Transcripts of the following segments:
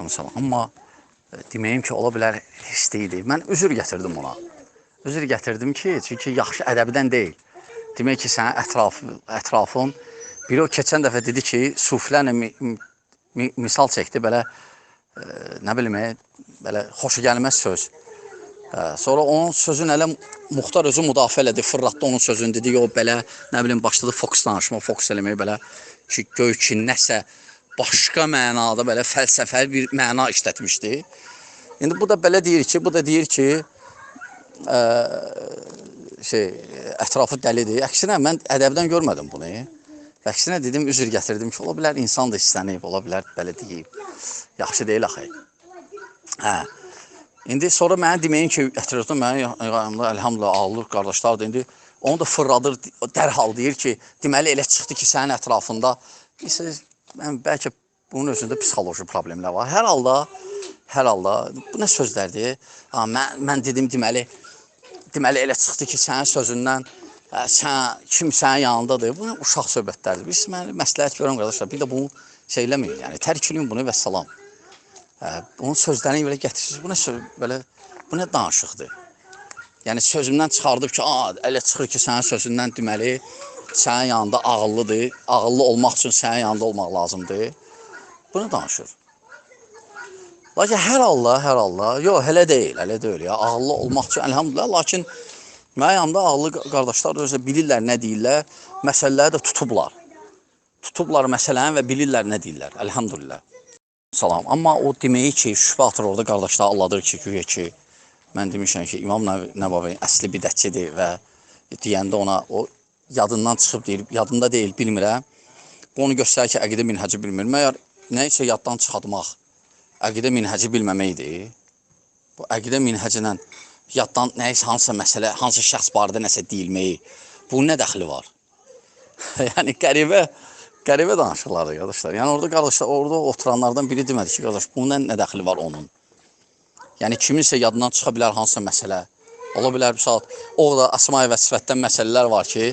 Aleyküm salam. Amma deməyim ki, ola bilər istəyidi. Mən üzr gətirdim ona. Üzr gətirdim ki, çünki yaxşı ədəbdən deyil. Demək ki, sənin ətrafın biri o keçən dəfə dedi ki, sufilərlə misal çəkdi, belə nə bilim, belə xoşagəlməz söz. Sonra onun sözünü elə Muxtar özü müdafiə elədi, fırlatdı onun sözünü, dedi, yox, belə, nə bilim, başladı fokus danışma, fokus eləməyə belə ki, göy ki, nəsə başqa mənada belə fəlsəfəli bir məna işlətmişdi. İndi bu da belə deyir ki, ətrafı dəlidir. Əksinə, mən ədəbdən görmədim bunu. Əksinə dedim, üzr gətirdim ki, ola bilər insan da istənib, ola bilər belə deyib. Yaxşı deyil axı. İndi sonra mənə deməyin ki, ətrafda mənim yanımda əlhamdülillah ağılır qardaşlardır. İndi onu da fırladır, dərhal deyir ki, deməli elə çıxdı ki, sənin ətrafında bəlkə bunun özündə psixoloji problemlər var. Hər halda bu nə sözlərdir? Mən dedim, deməli elə çıxdı ki, sənin sözündən kim sənin yanındadır? Bu uşaq söhbətlərdir. Biz mənə məsləhət görəm qardaşlar, bir də bunu eləməyin. Yəni, tərk eləyin bunu və salam. Onun sözlərini belə gətirirsiniz. Bu nə danışıqdır? Yəni, sözümdən çıxardıb ki, elə çıxır ki, sənin sözündən deməli, sənin yanında ağıllıdır. Ağıllı olmaq üçün sənin yanında olmaq lazımdır. Bunu danışır. Lakin hər halda, yox, elə deyil. Ağıllı olmaq üçün, əlhamdülillah, lakin mənim yanımda ağıllı qardaşlar da bilirlər nə deyirlər, məsələləri də tutublar. Tutublar məsələni və bilirlər nə deyirlər, əlhamdülillah. Salam. Amma o deməyi ki, şübhə atır orada qardaşlar Allahdır ki, güya ki, mən demişəm ki, İmam Nəvavi əsli bidətçidir və deyəndə ona o yadından çıxıb deyir, yadında deyil, bilmirəm. Bu onu göstərir ki, əqidə minhəcı bilmir. Məyər nə isə yaddan çıxartmaq, əqidə minhəcı bilməməkdir. Bu əqidə minhəclə yaddan nə isə hansısa məsələ, hansı şəxs barədə nəsə deyilməyi, bunun nə dəxli var? Yəni, qəribə danışıqlardır, qardaşlar. Yəni, orada oturanlardan biri demədi ki, qardaş, bunun nə dəxli var onun? Yəni, kiminsə yadından çıxa bilər hansısa məsələ. Ola bilər, bir saat, orada əsma və sifətdən məsələlər var ki,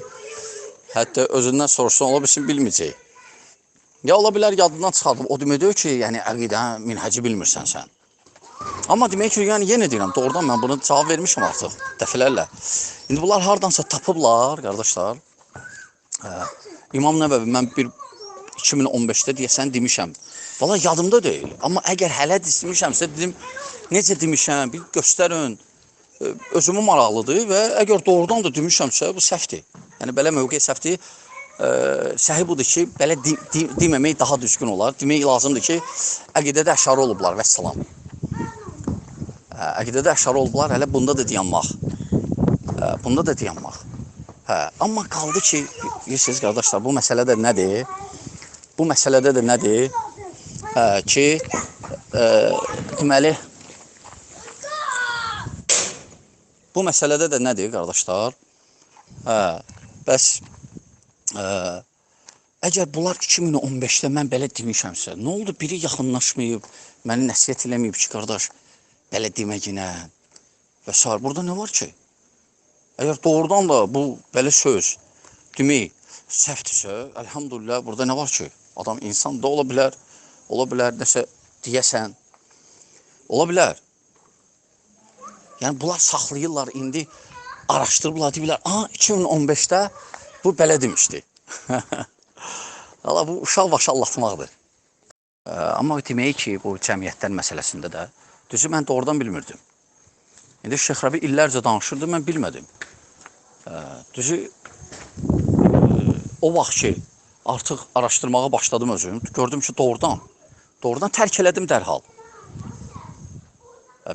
hətta özündən soruşsun, ola bilsin, bilməyəcək. Ya, ola bilər, yadından çıxardım. O deməkdir ki, yəni, əqidə minhəci bilmirsən sən. Amma demək ki, yəni, yenə deyirəm, doğrudan mən bunu cavab vermişim artıq, dəfələrlə. İndi bunlar hardansa tapıblar, qardaşlar. İmam Nəvəvi, mən 2015-də deyəsən demişəm. Valla yadımda deyil. Amma əgər hələ demişəmsə, dedim, necə demişəm, bir göstərin. Özümü maraqlıdır və əgər doğrudan da demişəmsə, bu səhvdir. Yəni, belə mövqe səhvdir. Səhi budur ki, belə deməmək daha düzgün olar. Demək lazımdır ki, əqidədə əşarı olublar, vəssalam. Əqidədə əşarı olublar, hələ bunda da dayanmaq. Amma qaldı ki, bilirsiniz, qardaşlar, bu məsələdə nədir? Bu məsələdə də nədir? Ki, deməli, bu məsələdə də nədir, qardaşlar? Bəs, əgər bunlar 2015-də mən belə demişəmsə, nə oldu? Biri yaxınlaşmayıb, məni nəsiyyət eləməyib ki, qardaş, belə deməginə və s. Burada nə var ki? Əgər doğrudan da bu belə söz demək səhvdirsə, əlhamdülillah, burada nə var ki? Adam insan da ola bilər, nəsə deyəsən, ola bilər. Yəni, bunlar saxlayırlar, indi araşdırırlar, deyirlər, 2015-də bu belə demişdi. Bu uşaq başı allatmaqdır. Amma demək ki, bu cəmiyyətlər məsələsində də, düzü mən doğrudan bilmirdim. İndi Şeyx Rəbi illərcə danışırdı, mən bilmədim. Düzü, o vaxt ki, artıq araşdırmağa başladım özüm, gördüm ki, doğrudan tərk elədim dərhal.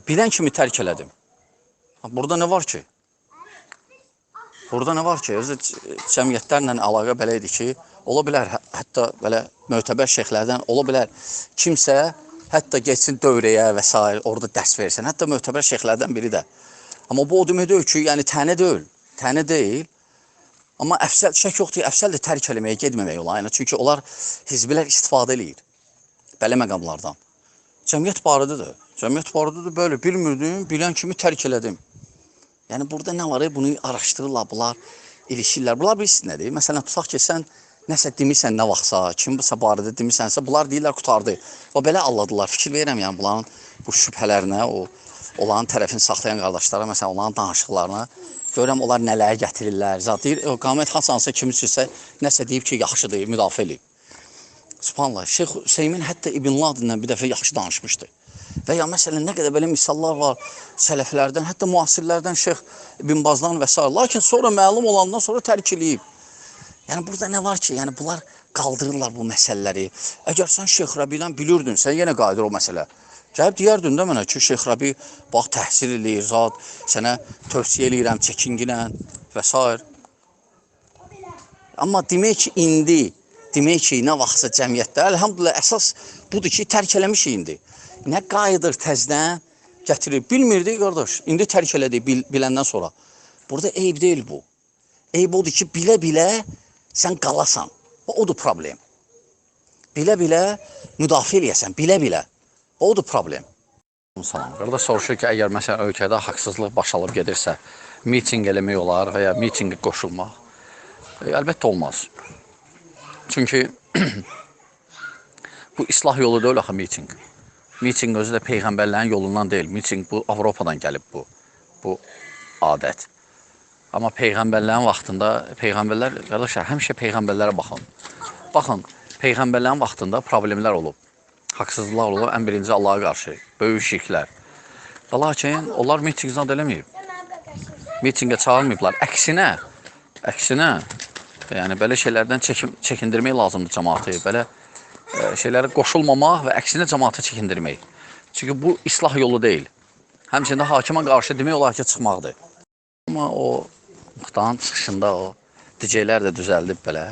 Bilən kimi tərk elədim. Burada nə var ki? Özü cəmiyyətlərlə əlaqə belə idi ki, ola bilər, hətta belə mötəbər şeyxlərdən, ola bilər, kimsə hətta geçsin dövrəyə və s. orada dərs versin, hətta mötəbər şeyxlərdən biri də. Amma bu o demək deyil ki, yəni tənə deyil. Amma şək yoxdur, əfsəl də tərk eləməyə, gedməmək olayına. Çünki onlar hizbilər istifadə edir belə məqamlardan. Cəmiyyət barədə də böyle bilmirdim, bilən kimi tərk elədim. Yəni, burada nə var? Bunu araşdırırlar, bunlar ilişirlər. Bunlar bilirsiniz nədir? Məsələn, tutaq ki, sən Nəsə demisən nə vaxtsa, kimsə barədə demisənsə, bunlar deyirlər qutardı. Və belə anladılar. Fikir verirəm yəni bunların bu şübhələrinə, onların tərəfini saxlayan qardaşlara, məsələn, onların danışıqlarına görürəm onlar nələri gətirirlər. Zat deyir, qamət hasansa kimi sürsə, nəsə deyib ki, yaxşıdır, müdafiə eləyib. Subhanallah, Şeyx Hüseymin hətta İbn Ladinlə bir dəfə yaxşı danışmışdı. Və ya məsələn, nə qədər belə misallar var sələflərdən, hətta müasirlərdən Şeyx İbn Bazdan və s. Lakin sonra məlum olandan sonra tərk eləyib. Yəni, burada nə var ki, yəni bunlar qaldırırlar bu məsələləri. Əgər sən Şeyx Rəbidən bilirdin, sən yenə qayıdır o məsələ. Gəlib deyərdin də mənə ki, Şeyx Rəbi, bax, təhsil eləyir, zat, sənə tövsiyə eləyirəm, çəkinginə və s. Amma demək ki, indi, demək ki, nə vaxtsa cəmiyyətdə, əlhamdülillah, əsas budur ki, tərk eləmiş indi. Nə qayıdır təzdən gətirir, bilmirdi, qardaş, indi tərk elədi biləndən sonra. Burada eyb deyil bu. Eyb odur ki, bilə-bilə sən qalasan. Odur problem. Bilə-bilə müdafiə eləyəsən, bilə-bilə. Odur problem. Salam. Qardaş soruşur ki, əgər məsələn ölkədə haqsızlıq baş alıb gedirsə, miting eləmək olar və ya mitingə qoşulmaq? Əlbəttə olmaz. Çünki bu islah yolu deyil axı miting. Miting özü də peyğəmbərlərin yolundan deyil. Miting bu Avropadan gəlib bu adət. Amma peyğəmbərlərin vaxtında, peyğəmbərlər, qardaşlar, həmişə peyğəmbərlərə baxın. Baxın, peyğəmbərlərin vaxtında problemlər olub, haqsızlıqlar olub, ən birinci Allaha qarşı, böyük şirklər. Lakin, onlar miting zad eləməyib. Mitingə çağırmayıblar. Əksinə, yəni belə şeylərdən çəkindirmək lazımdır cəmaatı, belə şeylərə qoşulmamaq və əksinə cəmaatı çəkindirmək. Çünki bu islah yolu deyil. Həmçində hakimə qarşı demək olar ki, çıxmaqdır. Amma o muxtarın çıxışında o DJ-lər də düzəldib belə.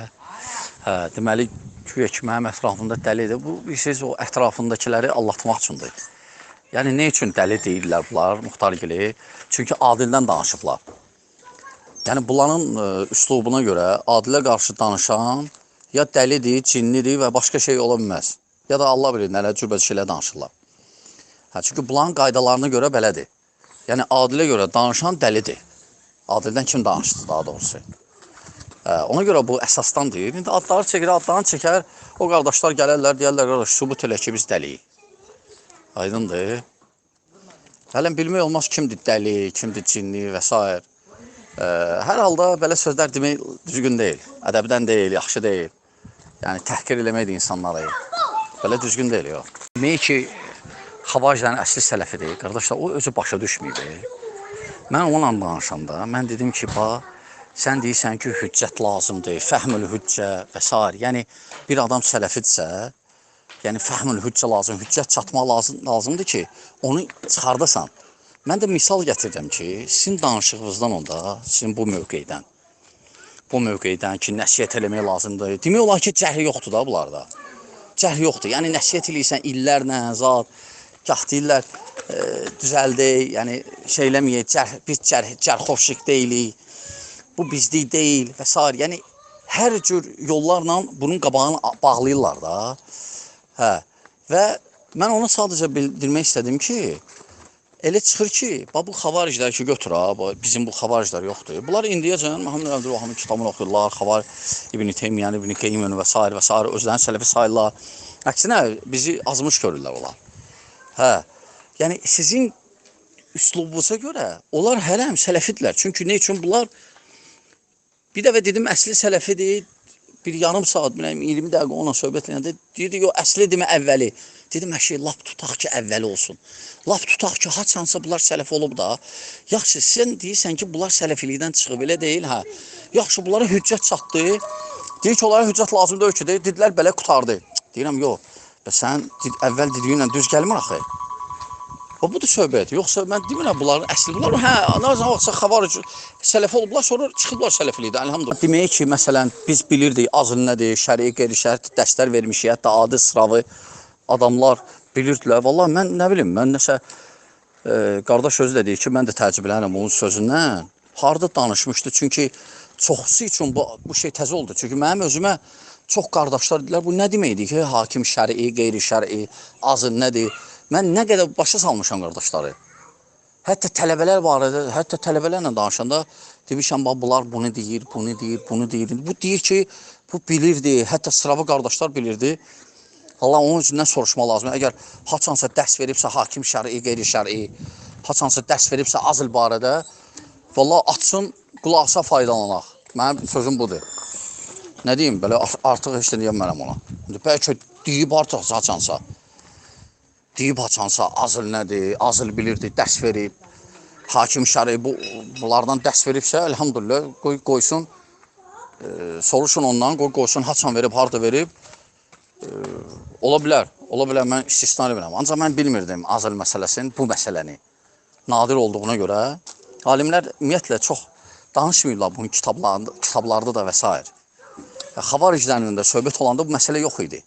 Deməli, güya ki, mənim ətrafımda dəlidir. Bu, siz o ətrafındakiləri allatmaq üçündür. Yəni, ne üçün dəli deyirlər bunlar, muxtargili? Çünki Adildən danışıblar. Yəni, bunların üslubuna görə Adilə qarşı danışan ya dəlidir, cinlidir və başqa şey ola bilməz. Ya da Allah bilir, nələr cürbəcə şeylər danışırlar. Çünki bunların qaydalarına görə belədir. Yəni, Adilə görə danışan dəlidir. Adildən kim danışdı daha doğrusu? Ona görə bu əsasdan deyir. İndi adları çəkər, o qardaşlar gələrlər, deyərlər, qardaş, sübut elə ki, biz dəliyik. Aydındır. Hələn bilmək olmaz kimdir dəli, kimdir cinli və s. Hər halda belə sözlər demək düzgün deyil. Ədəbdən deyil, yaxşı deyil. Yəni, təhqir eləməkdir insanları. Belə düzgün deyil, yox. Demək ki, Xavariclərin əsli sələfidir. Qardaşlar, o özü başa düşməyib. Mən onunla danışanda, mən dedim ki, sən deyirsən ki, hüccət lazımdır, fəhmül hüccə və s. Yəni, bir adam sələfidirsə, yəni fəhmül hüccə lazım, hüccət çatmaq lazımdır ki, onu çıxardasan. Mən də misal gətirdim ki, sizin danışığınızdan onda, sizin bu mövqeydən ki, nəsiyyət eləmək lazımdır. Demək olar ki, cəhri yoxdur da bunlarda. Cəhri yoxdur. Yəni, nəsiyyət eləyirsən illərlə, zat, gah deyirlər, düzəldik, yəni şey eləməyək, biz cərxoşluq deyilik, bu bizlik deyil və s. Yəni, hər cür yollarla bunun qabağını bağlayırlar da. Və mən ona sadəcə bildirmək istədim ki, elə çıxır ki, bu xavariclər ki, götür, bizim bu xavariclər yoxdur. Bunlar indiyəcən Məhəmməd Əbdülvahabın kitabını oxuyurlar, Xavar İbn Teymiyyə, İbn Qeym və s. Özlərini sələfi sayırlar. Əksinə, bizi azmış görürlər onlar. Yəni, sizin üslubunuza görə onlar hərəm sələfidirlər. Çünki ne üçün bunlar, bir dəfə dedim, əsli sələfidir, bir yarım saat, 20 dəqiqə ona söhbət edəndə, deyirdi, əsli demə əvvəli. Dedim, lap tutaq ki, əvvəli olsun. Lap tutaq ki, haçansa bunlar sələf olub da. Yaxşı, sən deyirsən ki, bunlar sələfilikdən çıxıb, elə deyil, hə. Yaxşı, bunlara hüccət çatdı. Deyir ki, onlara hüccət lazım deyil ki, dedilər, belə qutardı. Deyirəm, yox, sən əvvəl dediyinlə düz gəlmir axı. Budur söhbət. Yoxsa mən demirəm, bunların əsli, bunlar, nə zaman vaxtsa xavaric sələfi olublar, sonra çıxıblar sələfilikdən, əlhamdülillah. Demək ki, məsələn, biz bilirdik, azıl nədir, şəri, qeyri-şəri dərslər vermişik, hətta adi sınavı adamlar bilirdilər. Vallahi, mən nə bilim, mən nəsə, qardaş özü də deyir ki, mən də təəccüblənirəm onun sözündən. Harada danışmışdı, çünki çoxusu üçün bu şey təzə oldu. Çünki mənim özümə çox qardaşlar dedilər, bu nə deməkdir ki, hakim şəri, qeyri-şəri, azıl nədir? Mən nə qədər başa salmışam qardaşları. Hətta tələbələr barədə, hətta tələbələrlə danışanda demişəm, bunlar bunu deyir, bunu deyir, bunu deyir. Bu deyir ki, bu bilirdi, hətta sırabı qardaşlar bilirdi. Allah onun üzündən soruşmaq lazım. Əgər haçansa dərs veribsə hakim şəri, qeyri-şəri, haçansa dərs veribsə azıl barədə, vallahi açsın, qulaqsa faydalanaq. Mənim sözüm budur. Nə deyim, belə artıq heç nə deyəmərəm ona. Bəlkə deyib artıq haçansa. Deyib haçansa azıl nədir, azıl bilirdi, dərs verib. Hakim şəri bunlardan dərs veribsə, elhamdülillah, qoysun, soruşun ondan, qoysun, haçan verib, harada verib. Ola bilər, mən istisna edirəm. Ancaq mən bilmirdim azıl məsələsinin, bu məsələni. Nadir olduğuna görə, alimlər ümumiyyətlə çox danışmıyorlar bunun kitablarda da və s. Xavariclərinin də söhbət olanda bu məsələ yox idi.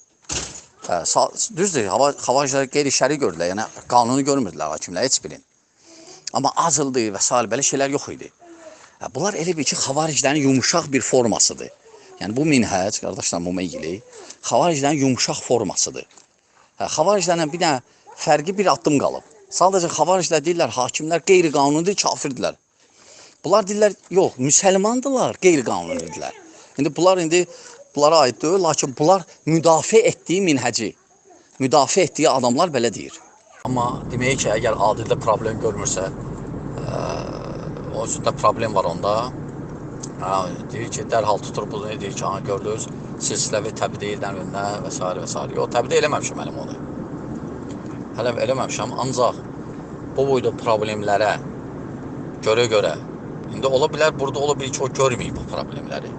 Düzdür, xavariclər qeyri-şəri gördülər, yəni qanunu görmürdülər hakimlər, heç birin. Amma azıldı və s. belə şeylər yox idi. Bunlar elə bir ki, xavariclərin yumuşaq bir formasıdır. Yəni bu minhəc, qardaşlar, bununla ilgili, xavariclərin yumuşaq formasıdır. Xavariclərlə bir dənə fərqi bir addım qalıb. Sadəcə xavariclər deyirlər, hakimlər qeyri-qanunidir, kafirdirlər. Bunlar deyirlər, yox, müsəlmandılar, qeyri-qanunidirlər. İndi bunlara aid deyil, lakin bunlar müdafiə etdiyi minhəci, müdafiə etdiyi adamlar belə deyir. Amma demək ki, əgər adildə problem görmürsə, o üstündə problem var onda, deyir ki, dərhal tutur bunu, deyir ki, gördünüz, silsiləvi təbdildən önünə və s. və s. Yox, təbdil eləməmişəm mənim onu. Hələ eləməmişəm, ancaq bu boyda problemlərə görə, indi ola bilər, burada ola bilər ki, o görməyib bu problemləri.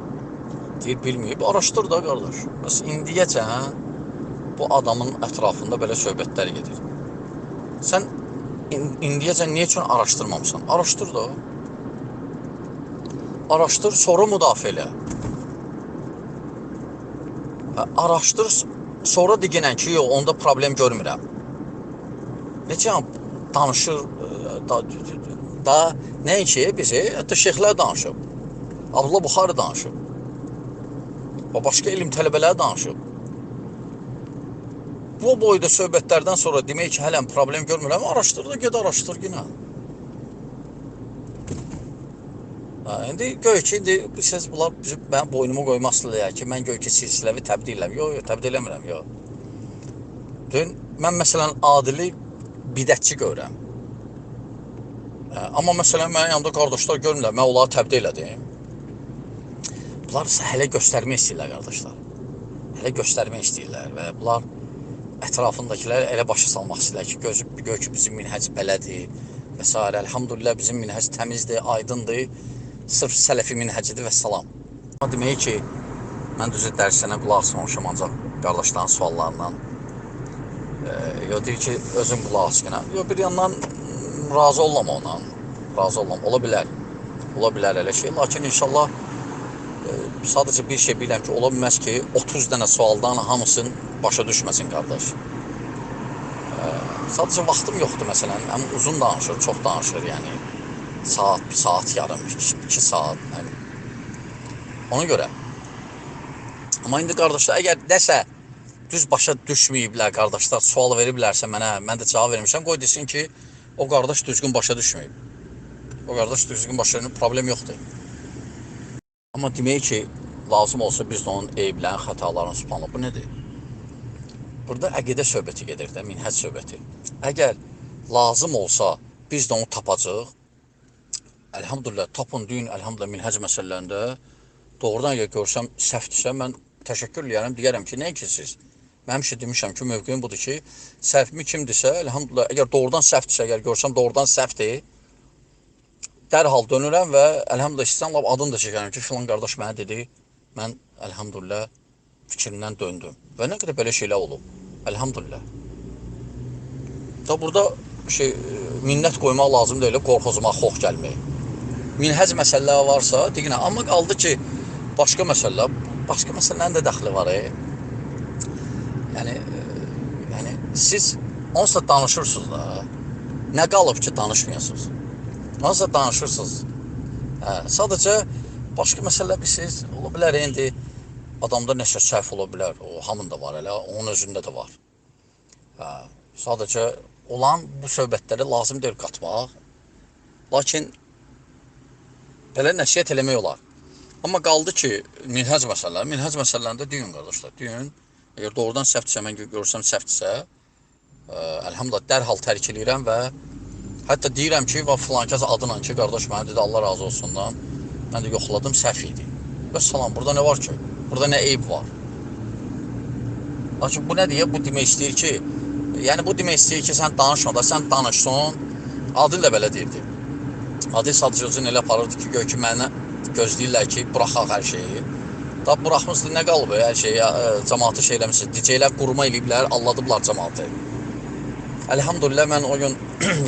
Deyir, bilməyib, araşdır da qardaş. Bəs indiyəcən bu adamın ətrafında belə söhbətlər gedir. Sən indiyəcən niyə üçün araşdırmamısan? Araşdır da. Araşdır, sonra müdafiə elə. Araşdır, sonra deyinən ki, yox, onda problem görmürəm. Necə danışır, da nəinki bizi, hətta şeyxlər danışıb. Abdullah Buxari danışıb. Başqa elm tələbələri danışıb. Bu boyda söhbətlərdən sonra demək ki, hələm problem görmürəm, araşdır da, ged araşdır yenə. İndi göy ki, siz bunlar mən boynumu qoymazsınlar ki, mən göy ki, silsiləvi təbdil edirəm. Yox, təbdil eləmirəm, yox. Mən məsələn, adili bidətçi görürəm. Amma məsələn, mənim yanımda qardaşlar görmürlər, mən onları təbdil elədim. Bunlar hələ göstərmək istəyirlər, qardaşlar. Hələ göstərmək istəyirlər və bunlar ətrafındakilər elə başa salmaq istəyirlər ki, gör ki, bizim minhəc belədir və s. Elhamdülillah, bizim minhəc təmizdir, aydındır, sırf sələfi minhəcidir və salam. Demək ki, mən düzü dərsinə qulaq asmamışam, ancaq qardaşların suallarından. Deyir ki, özüm qulaq asqına. Bir yandan razı olmam ondan, razı olmam. Ola bilər elə şey, lakin inşallah sadəcə bir şey biləm ki, ola bilməz ki, 30 dənə sualdan hamısını başa düşməsin, qardaş. Sadəcə vaxtım yoxdur, məsələn. Uzun danışır, çox danışır, yəni. Saat, 1 saat yarım, 2 saat. Ona görə. Amma indi, qardaşlar, əgər nəsə düz başa düşməyiblər, qardaşlar, sual veriblərsə mənə, mən də cavab vermişəm, qoy desin ki, o qardaş düzgün başa düşməyib. O qardaş düzgün başa düşməyib, problem yoxdur. Amma demək ki, lazım olsa biz də onun eyblərin, xətalarını subhanallah. Bu nədir? Burada əqidə söhbəti gedir də, minhəc söhbəti. Əgər lazım olsa biz də onu tapacaq, əlhamdülillah, tapın deyin, əlhamdülillah, minhəc məsələlərində doğrudan əgər görsəm, səhvdirsə, mən təşəkkür eləyərəm, deyərəm ki, nə ki siz? Mən həmişə demişəm ki, mövqeyim budur ki, səhvimi kimdirsə, əlhamdülillah, əgər doğrudan səhvdirsə, əgər görsəm doğrudan səhvdir, dərhal dönürəm və əlhamdülillah istəyirəm, adını da çəkərəm ki, filan qardaş mənə dedi, mən əlhamdülillah fikrimdən döndüm. Və nə qədər belə şeylər olub, əlhamdülillah. Da burada minnət qoymaq lazım deyil, qorxuzmaq, xox gəlmək. Minhəc məsələlər varsa, deyinə, amma qaldı ki, başqa məsələlərin də dəxli var. Yəni, siz onsuz da danışırsınız da, nə qalıb ki, danışmayasınız. Onsuz da danışırsınız. Sadəcə, başqa məsələlər bilirsiniz, ola bilər, indi adamda nəsə səhv ola bilər, o hamında var elə, onun özündə də var. Sadəcə, olan bu söhbətləri lazım deyil qatmaq. Lakin belə nəsihət eləmək olar. Amma qaldı ki, minhəc məsələlərində düyün qardaşlar, düyün. Əgər doğrudan səhvdirsə, mən görsəm səhvdirsə, əlhamdülillah dərhal tərk eləyirəm və hətta deyirəm ki, filankəs adına ki, qardaş mənə dedi, Allah razı olsundan, mən də yoxladım, səhv idi. Və salam, burada nə var ki? Burada nə eyb var? Lakin bu nə deyə? Bu demək istəyir ki, yəni bu demək istəyir ki, sən danışmada, sən danışsan, Adil də belə deyirdi. Adil sadəcə özünü elə aparırdı ki, gör ki, mənə gözləyirlər ki, buraxaq hər şeyi. Da buraxmışdı, nə qalıb hər şeyi, cəmaatı şey eləmişsiniz. DJ-lər qurma eləyiblər, alladıblar cəmaatı. Əlhamdülillah, mən o gün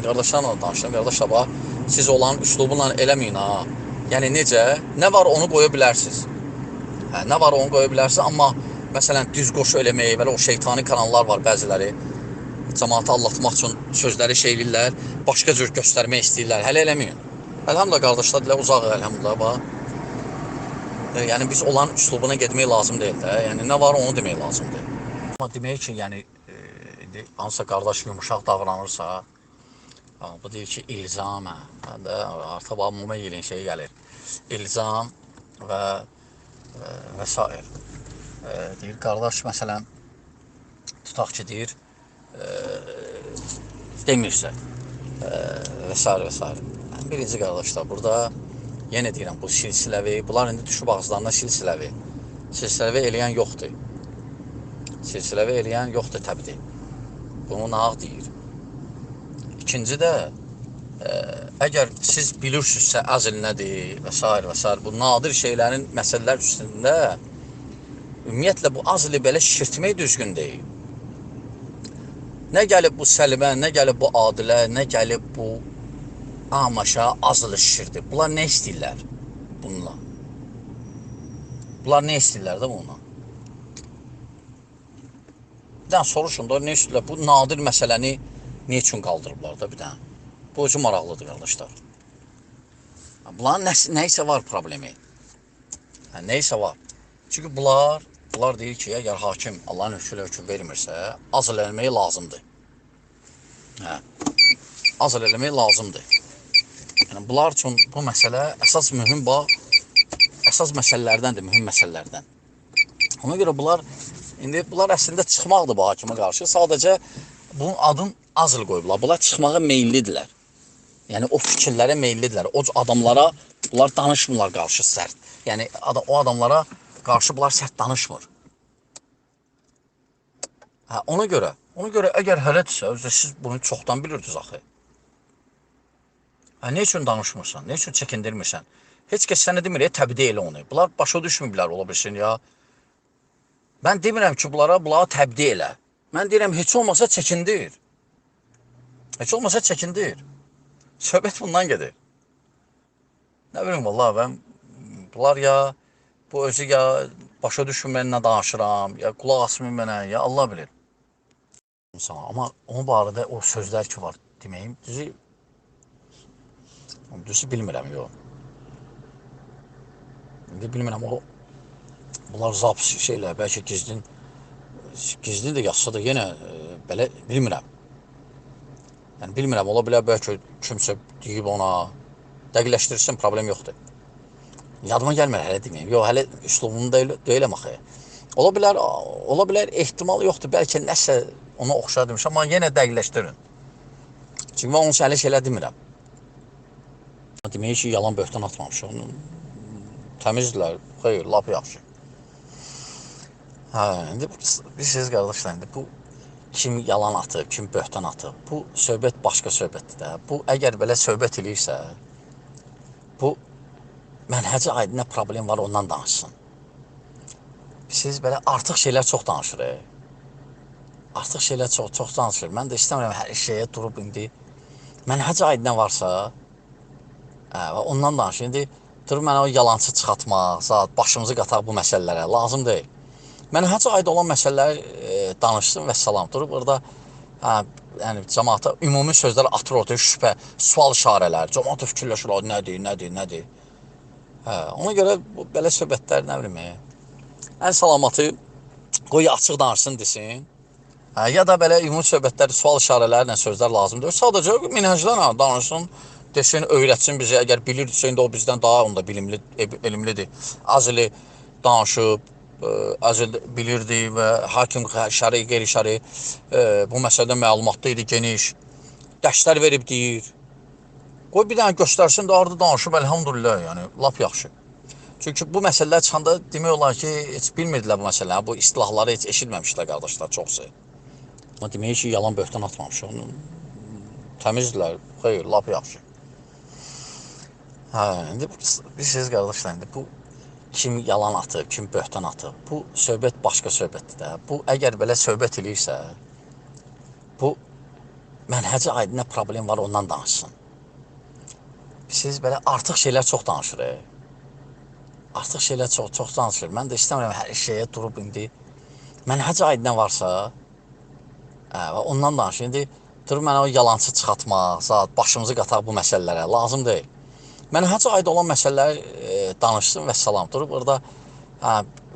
qardaşlarla danışdım, qardaşlar, siz olan üslubunla eləməyin ha. Yəni necə? Nə var onu qoya bilərsiniz. Nə var onu qoya bilərsiniz, amma məsələn, düz qoşu eləmək, belə o şeytani kanallar var bəziləri. Cəmaatı allatmaq üçün sözləri şey eləyirlər, başqa cür göstərmək istəyirlər. Hələ eləməyin. Əlhamdülillah, qardaşlar dilə uzaq, əlhamdülillah. Yəni, biz olan üslubuna getmək lazım deyil də. Yəni, nə var onu demək lazımdır. Amma demək ki, yəni, hansısa qardaş yumuşaq davranırsa, bu deyir ki, ilzam, artıq muma yelin şey gəlir. İlzam və s. Deyir, qardaş, məsələn, tutaq ki, deyir, demirsə və s. Birinci qardaşlar, burada yenə deyirəm, bu silsiləvi, bunlar indi düşüb ağızlarına silsiləvi. Silsiləvi eləyən yoxdur. Silsiləvi eləyən yoxdur təbii. Bunu nağ deyir. İkinci də, əgər siz bilirsinizsə əzl nədir və s. bu nadir şeylərin məsələlər üstündə ümumiyyətlə bu azlı belə şişirtmək düzgün deyil. Nə gəlib bu Səlimə, nə gəlib bu Adilə, nə gəlib bu Amaşa azlı şişirdi. Bunlar nə istəyirlər bununla? Bunlar nə istəyirlər də bununla? Bir dənə soruşun da, nə istəyirlər? Bu nadir məsələni nə üçün qaldırıblar da bir dənə? Bu özü maraqlıdır, qardaşlar. Bunların nəysə var problemi. Nəysə var. Çünki bunlar deyir ki, əgər hakim Allahın hökm vermirsə, azl eləmək lazımdır. Azl eləmək lazımdır. Yəni, bunlar üçün bu məsələ əsas mühüm, əsas məsələlərdəndir, mühüm məsələlərdən. Ona görə bunlar əslində çıxmaqdır bu hakimə qarşı. Sadəcə bunun adın azl qoyublar. Bunlar çıxmağa meyillidirlər. Yəni, o fikirlərə meyillidirlər. O adamlara bunlar danışmırlar qarşı sərt. Yəni, o adamlara qarşı bunlar sərt danışmır. Ona görə əgər hələdirsə, siz bunu çoxdan bilirdiniz axı. Nə üçün danışmırsan? Nə üçün çəkindirmirsən? Heç kəs sənə demir, təbii elə onu. Bunlar başa düşmürlər, ola bilsin ya. Mən demirəm ki, bunlara təbii elə. Mən deyirəm, heç olmasa çəkindir. Heç olmasa çəkindir. Söhbət bundan gedir. Nə bilim, vallahi bunlar ya, bu özü ya başa düşmür mən nə danışıram, ya qulaq asmır mənə, ya Allah bilir. Amma onun barədə o sözlər ki var deməyim, düzü bilmirəm, yox. İndi bilmirəm, bunlar zaps şeylər, bəlkə gizlin də yazsa da yenə belə bilmirəm. Yəni, bilmirəm, ola bilər, bəlkə kimsə deyib ona, dəqiqləşdirsin, problem yoxdur. Yadıma gəlmir, hələ deməyim, yox, hələ üslubunda deyiləm axı. Ola bilər, ehtimal yoxdur, bəlkə nəsə ona oxşar demiş, amma yenə dəqiqləşdirin. Çünki mən onun hələ şeylər demirəm. Demək ki, yalan böhtan atmamışıq. Təmizdirlər, xeyr, lap yaxşı. İndi bilirsiniz, qardaşlar, bu kim yalan atıb, kim böhtan atıb, bu söhbət başqa söhbətdir də. Bu, əgər belə söhbət eləyirsə, bu mənhəci aydınə problem var, ondan danışsın. Siz belə artıq şeylər çox danışır. Artıq şeylər çox danışır. Mən də istəmirəm hər şeyə durub indi. Mənhəci aydınə varsa, ondan danışır. İndi durub mənə o yalancı çıxartmaq, başımızı qataq bu məsələlərə lazım deyil. Mənhəci aid olan məsələləri danışsın və salam. Durub orada cəmaata ümumi sözlər atır ortaya, şübhə, sual işarələr, cəmaata fikirləşir, nədir. Ona görə belə söhbətlər, nə bilim, ən salamatı qoy açıq danışsın desin. Ya da belə ümumi söhbətlər, sual işarələrlə sözlər lazımdır. Sadəcə minhəcdən danışsın, desin, öyrətsin bizə. Əgər bilirdisə, indi o bizdən daha onda elmlidir. Az ili danışıb, az il bilirdi və hakim şəri, qeyri-şəri bu məsələdə məlumatlı idi, geniş. Dərslər verib deyir. Qoy bir dənə göstərsin də, arada danışıb, əlhamdülillah, yəni, lap yaxşı. Çünki bu məsələlər çıxanda demək olar ki, heç bilmirdilər bu məsələləri, bu istilahları heç eşitməmişlər qardaşlar, çoxsu. Amma demək ki, yalan böhtan atmamış. Təmizdilər, xeyr, lap yaxşı. Hə, indi bilirsiniz qardaşlar, indi bu kim yalan atıb, kim böhtan atıb, bu söhbət başqa söhbətdir də. Bu əgər belə söhbət eləyirsə, bu mənhəci aydınla problem var, ondan danışsın. Siz belə artıq şeylər çox danışır. Artıq şeylər çox danışır. Mən də istəmirəm hər şeyə durub indi. Mənhəci aydınla varsa, ondan danışır. İndi durub mənə o yalancı çıxartmaq, zat, başımızı qataq bu məsələlərə lazım deyil. Mənhəci aid olan məsələlər danışsın və salam. Durub orada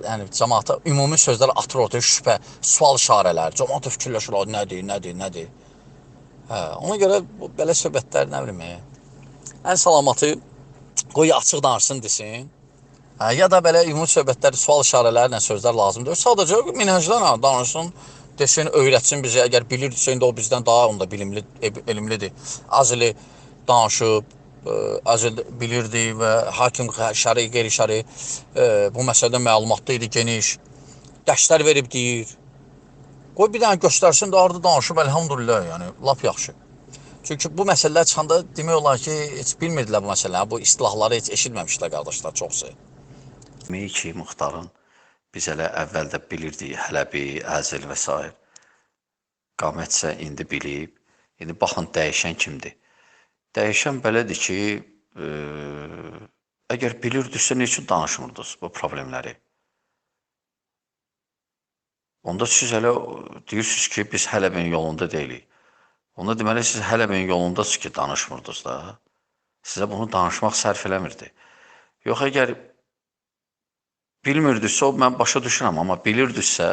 yəni cəmaata ümumi sözlər atır ortaya, şübhə, sual işarələr, cəmaat fikirləşir, nədir. Ona görə belə söhbətlər, nə bilim, ən salamatı qoy açıq danışsın desin. Ya da belə ümumi söhbətlər, sual işarələrlə sözlər lazımdır. Sadəcə minhəcdən danışsın, desin, öyrətsin bizə. Əgər bilirdisə, indi o bizdən daha onda elmlidir. Az ili danışıb, az il bilirdi və hakim şəri, qeyri-şəri bu məsələdə məlumatlı idi, geniş. Dərslər verib deyir. Qoy bir dənə göstərsin də, arada danışıb, əlhamdülillah, yəni, lap yaxşı. Çünki bu məsələlər çıxanda demək olar ki, heç bilmirdilər bu məsələləri, bu istilahları heç eşitməmişlər qardaşlar, çoxsu. Demək ki, Muxtarın biz hələ əvvəldə bilirdik, Hələbi, Əzil və s. Qamətsə indi bilib. İndi baxın, dəyişən kimdir? Dəyişən belədir ki, əgər bilirdirsə, nə üçün danışmırdınız bu problemləri? Onda siz hələ deyirsiniz ki, biz Hələbin yolunda deyilik. Onda deməli, siz Hələbin yolundasınız ki, danışmırdınız da. Sizə bunu danışmaq sərf eləmirdi. Yox, əgər bilmirdirsə, o mən başa düşürəm, amma bilirdirsə,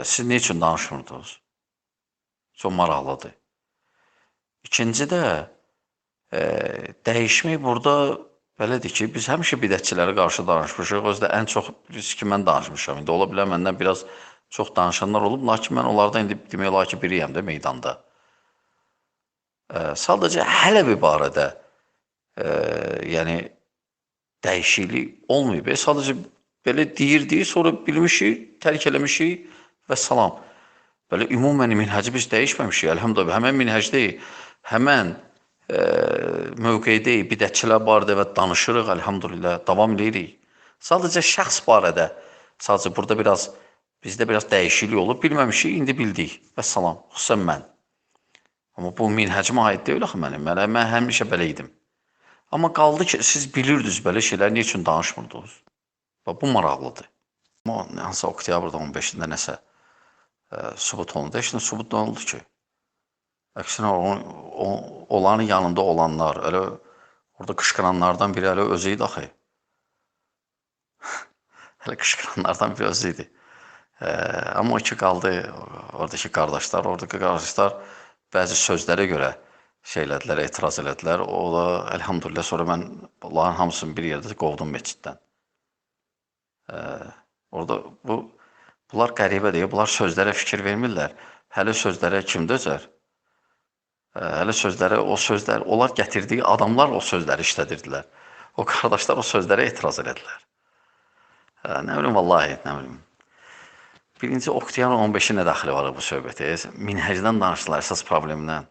siz nə üçün danışmırdınız? Çox maraqlıdır. İkinci də, dəyişmək burada belədir ki, biz həmişə bidətçilərə qarşı danışmışıq. Özdə ən çox bilirsiniz ki, mən danışmışam. İndi ola bilər məndən biraz çox danışanlar olub, lakin mən onlardan indi demək olar ki, biriyəm də meydanda. Sadəcə Hələbi barədə yəni dəyişiklik olmayıb. Sadəcə belə deyirdik, sonra bilmişik, tərk eləmişik və salam. Belə ümumən minhəci biz dəyişməmişik, əlhamdülillah. Həmən minhəcdəyik, həmən mövqeydəyik, bidətçilər barədə və danışırıq, əlhamdülillah, davam edirik. Sadəcə şəxs barədə, sadəcə burada bizdə biraz dəyişiklik olub, bilməmişik, indi bildik və salam, xüsusən mən. Amma bu minhəcimə aid deyil axı mənim, mən həmişə belə idim. Amma qaldı ki, siz bilirdiniz belə şeylər, niyə üçün danışmırdınız? Bu maraqlıdır. Amma hansı oktyabrda 15-də nəsə sübut olundu. Heç nə sübut nə oldu ki? Əksinə, onların yanında olanlar, elə orada qışqıranlardan biri elə özü idi axı. Hələ qışqıranlardan biri özü idi. Amma o ki qaldı, oradakı qardaşlar, bəzi sözlərə görə şeylədilər, etiraz elədilər. O da, əlhamdülillah, sonra mən onların hamısını bir yerdə qovdum meçiddən. Orada bunlar qəribə deyil, bunlar sözlərə fikir vermirlər. Hələ sözlərə kim dözər? Hələ sözlərə, o sözlər, onlar gətirdiyi adamlar o sözləri işlədirdilər. O qardaşlar o sözlərə etiraz elədilər. Nə bilim, vallahi, nə bilim. Birinci, oktyabr 15-i nə daxili var bu söhbəti? Minhəcdən danışdılar əsas problemdən.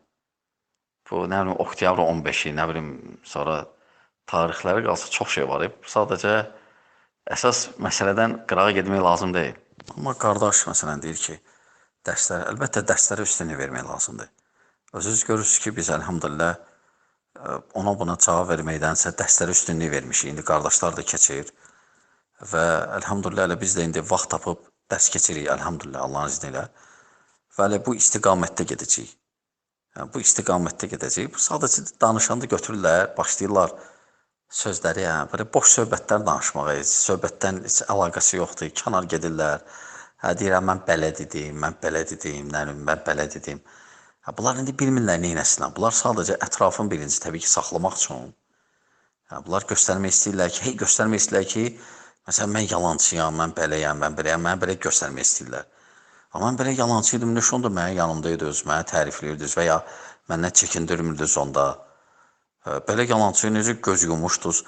Bu, nə bilim, oktyabr 15-i, nə bilim, sonra tarixləri qalsa çox şey var. Sadəcə, əsas məsələdən qırağa gedmək lazım deyil. Amma qardaş, məsələn, deyir ki, əlbəttə, dərslərə üstünlük vermək lazımdır. Özünüz görürsünüz ki, biz, əlhamdülillah, ona buna cavab verməkdənsə dərslərə üstünlük vermişik. İndi qardaşlar da keçir və əlhamdülillah, biz də indi vaxt tapıb dərs keçirik, əlhamdülillah, Allahın izni ilə. Və bu istiqamətdə gedəcəyik. Bu istiqamətdə gedəcəyik. Sadəcə danışanda götürürlər, başlayırlar sözləri, belə boş söhbətlər danışmağa, söhbətdən heç əlaqəsi yoxdur, kənar gedirlər. Deyirəm, mən belə dedim, mən belə dedim. Bunlar indi bilmirlər neynəsinlər. Bunlar sadəcə ətrafın birinci təbii ki, saxlamaq üçün. Bunlar göstərmək istəyirlər ki, göstərmək istəyirlər ki, məsələn, mən yalancıyam, mən beləyəm, mən beləyəm, mənə belə göstərmək istəyirlər. Amma mən belə yalancı idim, nə şundur, mənə yanımdaydınız, mənə tərifləyirdiniz və ya məndən çəkindirmirdiniz onda. Belə yalancı necə göz yummuşdunuz,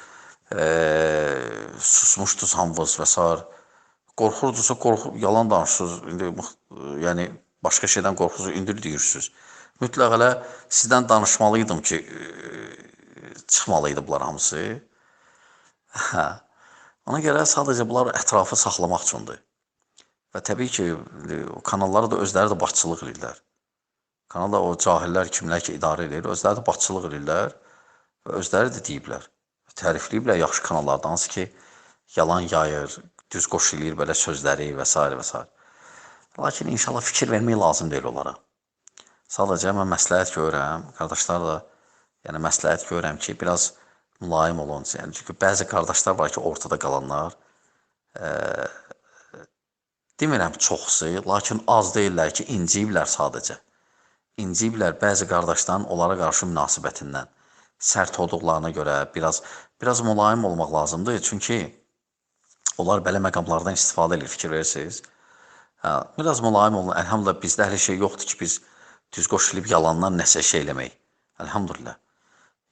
susmuşdunuz hamınız və s. Qorxurdunuzsa, yalan danışırsınız, indi, yəni başqa şeydən qorxursunuz, indi deyirsiniz. Mütləq elə sizdən danışmalıydım ki, çıxmalıydı bunlar hamısı. Ona görə sadəcə bunlar ətrafı saxlamaq üçündür. Və təbii ki, kanalları da özləri də başçılıq edirlər. Kanalda o cahillər, kimlər ki, idarə edir, özləri də başçılıq edirlər və özləri də deyiblər. Tərifləyiblər yaxşı kanallardan, hansı ki, yalan yayır, düz qoş eləyir belə sözləri və s. və s. Lakin inşallah fikir vermək lazım deyil onlara. Sadəcə mən məsləhət görürəm, qardaşlar da yəni məsləhət görürəm ki, biraz mülayim olun. Yəni, çünki bəzi qardaşlar var ki, ortada qalanlar, demirəm çoxsu, lakin az deyirlər ki, inciyiblər sadəcə. İnciyiblər bəzi qardaşların onlara qarşı münasibətindən. Sərt olduqlarına görə biraz mülayim olmaq lazımdır. Çünki onlar belə məqamlardan istifadə edir, fikir verirsiniz. Biraz mülayim olun. Əlhamdülillah bizdə hər şey yoxdur ki, biz düz qoşulub yalandan nəsə şey eləmək. Əlhamdülillah.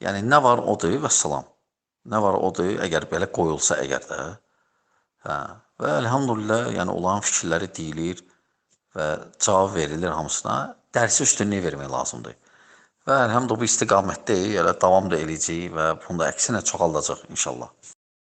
Yəni, nə var odur və salam. Nə var odur, əgər belə qoyulsa əgər də. Və əlhamdülillah, yəni olan fikirləri deyilir və cavab verilir hamısına. Dərsi üstünlük vermək lazımdır. Və əlhamdülillah bu istiqamətdə elə davam da eləyəcək və bunda əksinə çoxaldacaq inşallah.